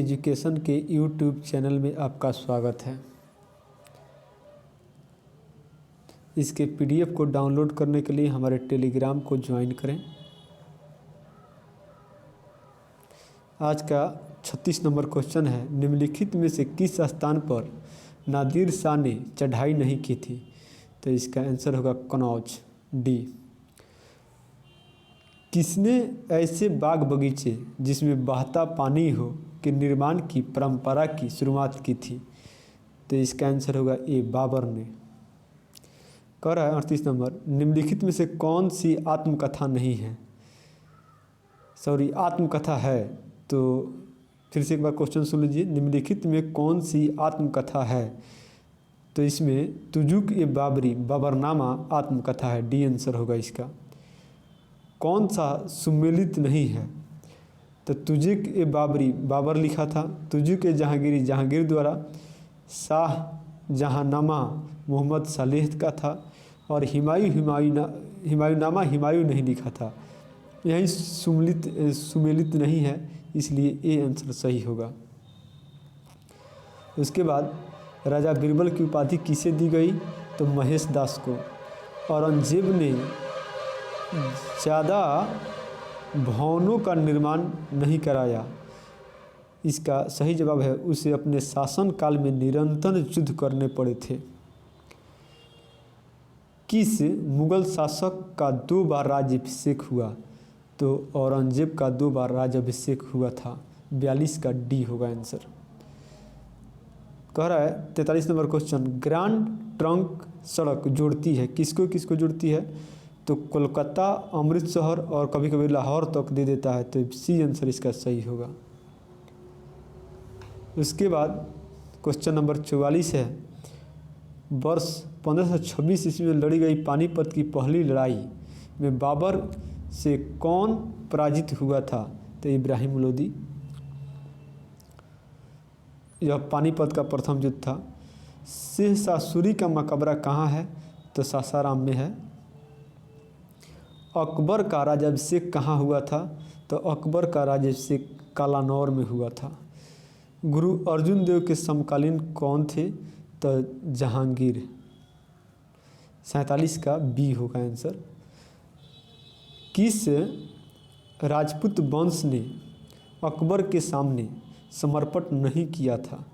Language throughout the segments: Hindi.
एजुकेशन के यूट्यूब चैनल में आपका स्वागत है। इसके पीडीएफ को डाउनलोड करने के लिए हमारे टेलीग्राम को ज्वाइन करें। आज का 36 नंबर क्वेश्चन है, निम्नलिखित में से किस स्थान पर नादिर शाह ने चढ़ाई नहीं की थी? तो इसका आंसर होगा कनौज, डी। किसने ऐसे बाग बगीचे जिसमें बहता पानी हो के निर्माण की परंपरा की शुरुआत की थी? तो इसका आंसर होगा ए, बाबर ने। कह रहा है 38 नंबर, निम्नलिखित में से कौन सी आत्मकथा नहीं है? आत्मकथा है। तो फिर से एक बार क्वेश्चन सुन लीजिए, निम्नलिखित में कौन सी आत्मकथा है? तो इसमें तुजुक ए बाबरी, बाबरनामा आत्मकथा है, डी आंसर होगा इसका। कौन सा सुमेलित नहीं है? तो तुजुक ए बाबरी, बाबर लिखा था। तुजुक ए जहांगीरी, जहांगीर द्वारा। शाह जहांनामा मोहम्मद सालेह का था। और हिमायूनामा हिमायूं नहीं लिखा था। यही सुमेलित नहीं है, इसलिए ए आंसर सही होगा। उसके बाद राजा बीरबल की उपाधि किसे दी गई? तो महेश दास को। औरंगजेब ने ज़्यादा भवनों का निर्माण नहीं कराया। इसका सही जवाब है, उसे अपने शासन काल में निरंतर युद्ध करने पड़े थे। किस मुगल शासक का 2 बार राज्याभिषेक हुआ? तो औरंगजेब का 2 बार राज्याभिषेक हुआ था, 42 का डी होगा आंसर। कह रहा है 43 नंबर क्वेश्चन, ग्रैंड ट्रंक सड़क जोड़ती है किसको किसको जोड़ती है? तो कोलकाता, अमृतसर और कभी कभी लाहौर तक दे देता है, तो सी आंसर इसका सही होगा। उसके बाद क्वेश्चन नंबर 44 है, वर्ष 1526 ईस्वी में लड़ी गई पानीपत की पहली लड़ाई में बाबर से कौन पराजित हुआ था? तो इब्राहिम लोदी। यह पानीपत का प्रथम युद्ध था। शेरशाह सूरी का मकबरा कहाँ है? तो सासाराम में है। अकबर का राज्याभिषेक कहाँ हुआ था? तो अकबर का राज्याभिषेक कालानौर में हुआ था। गुरु अर्जुन देव के समकालीन कौन थे? तो जहांगीर। 47 का बी होगा आंसर। किस राजपूत वंश ने अकबर के सामने समर्पण नहीं किया था?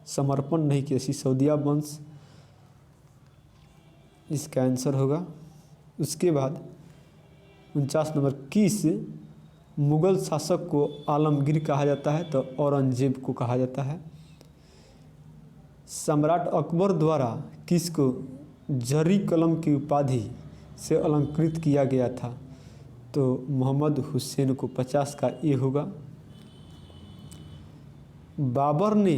समर्पण नहीं किया, सिसोदिया वंश इसका आंसर होगा। उसके बाद 49 नंबर, किस मुगल शासक को आलमगीर कहा जाता है? तो औरंगजेब को कहा जाता है। सम्राट अकबर द्वारा किसको जरी कलम की उपाधि से अलंकृत किया गया था? तो मोहम्मद हुसैन को, 50 का ए होगा। बाबर ने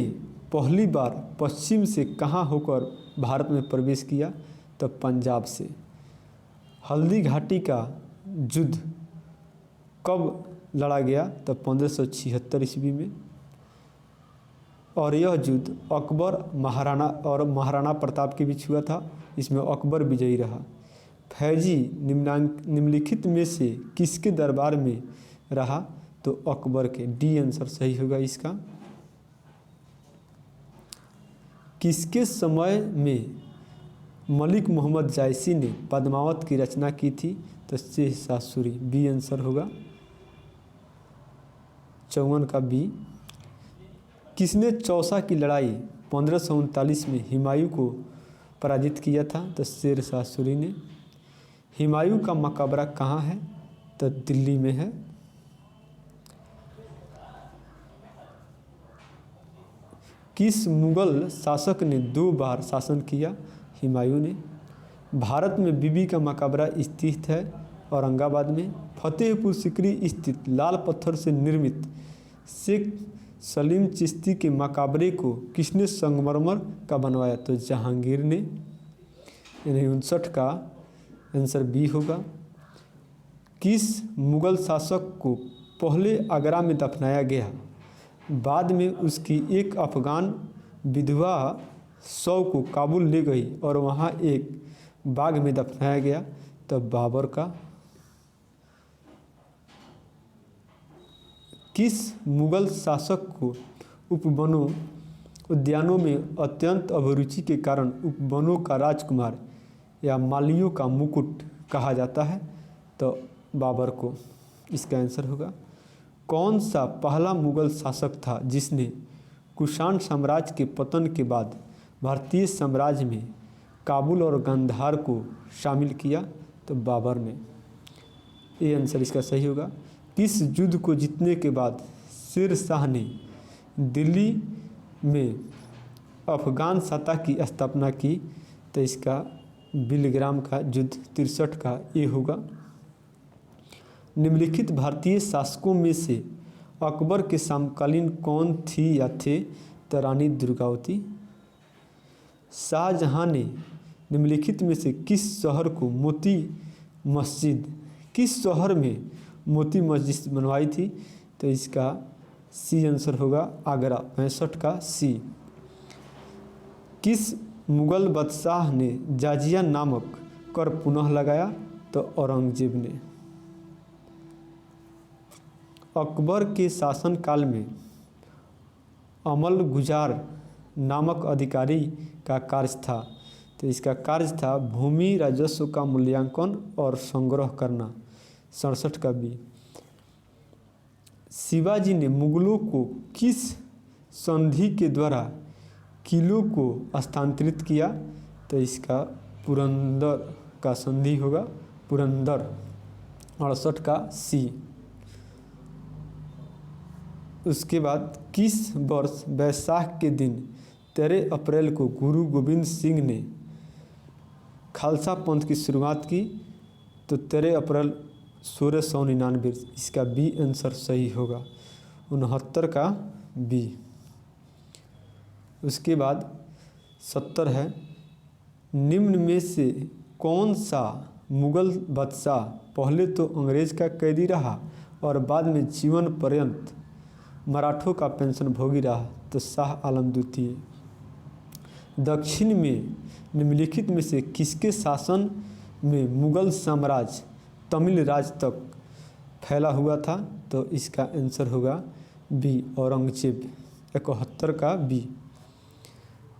पहली बार पश्चिम से कहाँ होकर भारत में प्रवेश किया? तो पंजाब से। हल्दी घाटी का युद्ध कब लड़ा गया? तो 1576 ईस्वी में। और यह युद्ध अकबर महाराणा प्रताप के बीच हुआ था। इसमें अकबर विजयी रहा। फैजी निम्नलिखित में से किसके दरबार में रहा? तो अकबर के, डी आंसर सही होगा इसका। किसके समय में मलिक मोहम्मद जायसी ने पद्मावत की रचना की थी? तो शेरशाह सूरी, बी आंसर होगा। 54 का बी। किसने चौसा की लड़ाई 1539 में हुमायूं को पराजित किया था? तो शेरशाह सूरी ने। हुमायूं का मकबरा कहाँ है? तो दिल्ली में है। किस मुगल शासक ने 2 बार शासन किया? हुमायूं ने। भारत में बीबी का मकबरा स्थित है औरंगाबाद में। फतेहपुर सीकरी स्थित लाल पत्थर से निर्मित शेख सलीम चिश्ती के मकबरे को किसने संगमरमर का बनवाया? तो जहांगीर ने। 59 का आंसर बी होगा। किस मुगल शासक को पहले आगरा में दफनाया गया, बाद में उसकी एक अफगान विधवा शव को काबुल ले गई और वहाँ एक बाग में दफनाया गया? तो बाबर का। किस मुगल शासक को उपवनों उद्यानों में अत्यंत अभिरुचि के कारण उपवनों का राजकुमार या मालियों का मुकुट कहा जाता है? तो बाबर को इसका आंसर होगा। कौन सा पहला मुगल शासक था जिसने कुषाण साम्राज्य के पतन के बाद भारतीय साम्राज्य में काबुल और गांधार को शामिल किया? तो बाबर ने। ये आंसर इसका सही होगा। किस युद्ध को जीतने के बाद शेर शाह ने दिल्ली में अफगान सत्ता की स्थापना की? तो इसका बिलग्राम का युद्ध 63 का ये होगा। निम्नलिखित भारतीय शासकों में से अकबर के समकालीन कौन थी या थे? तो रानी दुर्गावती। शाहजहां ने निम्नलिखित में से किस शहर को किस शहर में मोती मस्जिद बनवाई थी? तो इसका सी आंसर होगा, आगरा, 65 का सी। किस मुगल बादशाह ने जाजिया नामक कर पुनः लगाया? तो औरंगजेब ने। अकबर के शासनकाल में अमल गुजार नामक अधिकारी का कार्य था? तो इसका कार्य था भूमि राजस्व का मूल्यांकन और संग्रह करना, 67 का बी। शिवाजी ने मुगलों को किस संधि के द्वारा किलों को हस्तांतरित किया? तो इसका पुरंदर का संधि होगा, पुरंदर, 68 का सी। उसके बाद किस वर्ष बैसाख के दिन 13 अप्रैल को गुरु गोविंद सिंह ने खालसा पंथ की शुरुआत की? तो 13 अप्रैल 1699। इसका बी आंसर सही होगा, 69 का बी। उसके बाद 70 है, निम्न में से कौन सा मुगल बादशाह पहले तो अंग्रेज का कैदी रहा और बाद में जीवन पर्यंत मराठों का पेंशन भोगी रहा? तो शाह आलम द्वितीय। दक्षिण में निम्नलिखित में से किसके शासन में मुगल साम्राज्य तमिल राज तक फैला हुआ था? तो इसका आंसर होगा बी, औरंगजेब, 71 का बी।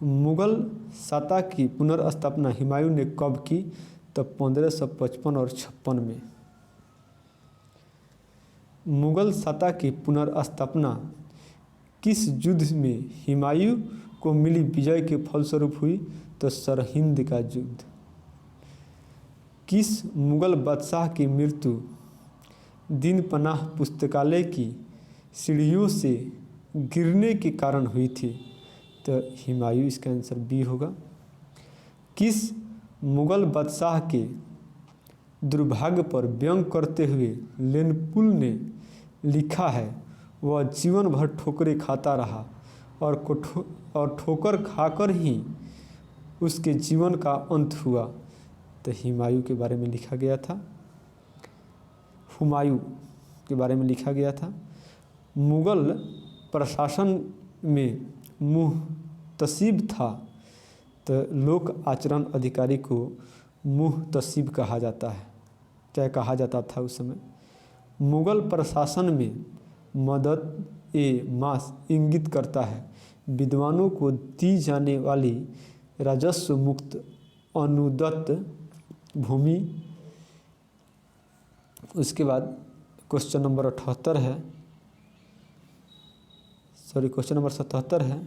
मुगल सत्ता की पुनर्स्थापना हुमायूं ने कब की? तो 1555 और 56 में। मुगल सत्ता की पुनर्स्थापना किस युद्ध में हुमायूं को मिली विजय के फलस्वरूप हुई? तो सरहिंद का युद्ध। किस मुगल बादशाह की मृत्यु दिन पनाह पुस्तकालय की सीढ़ियों से गिरने के कारण हुई थी? तो हुमायूं, इसका आंसर बी होगा। किस मुगल बादशाह के दुर्भाग्य पर व्यंग करते हुए लेनपुल ने लिखा है, वह जीवन भर ठोकरें खाता रहा और ठोकर खाकर ही उसके जीवन का अंत हुआ? तो हुमायूं के बारे में लिखा गया था, हुमायूं के बारे में लिखा गया था। मुगल प्रशासन में मुहतसिब था? तो लोक आचरण अधिकारी को मुहतसिब कहा जाता है, क्या कहा जाता था उस समय। मुगल प्रशासन में मदद ए मास इंगित करता है विद्वानों को दी जाने वाली राजस्व मुक्त अनुदत्त भूमि। उसके बाद क्वेश्चन नंबर 78 है, क्वेश्चन नंबर 77 है।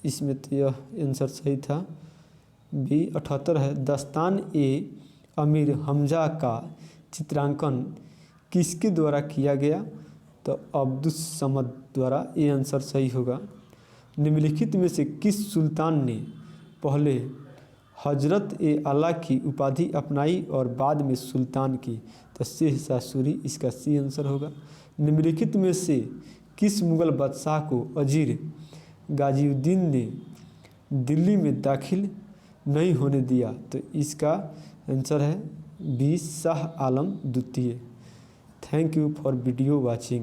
इसमें तो यह आंसर सही था, बी 78 है। दस्तान ए अमीर हमजा का चित्रांकन किसके द्वारा किया गया? तो अब्दुस समद द्वारा, ये आंसर सही होगा। निम्नलिखित में से किस सुल्तान ने पहले हजरत ए आला की उपाधि अपनाई और बाद में सुल्तान की? तो शेख शाह सूरी, इसका सी आंसर होगा। निम्नलिखित में से किस मुगल बादशाह को अजीर गाजिउद्दीन ने दिल्ली में दाखिल नहीं होने दिया? तो इसका आंसर है बी, शाह आलम द्वितीय। Thank you for video watching.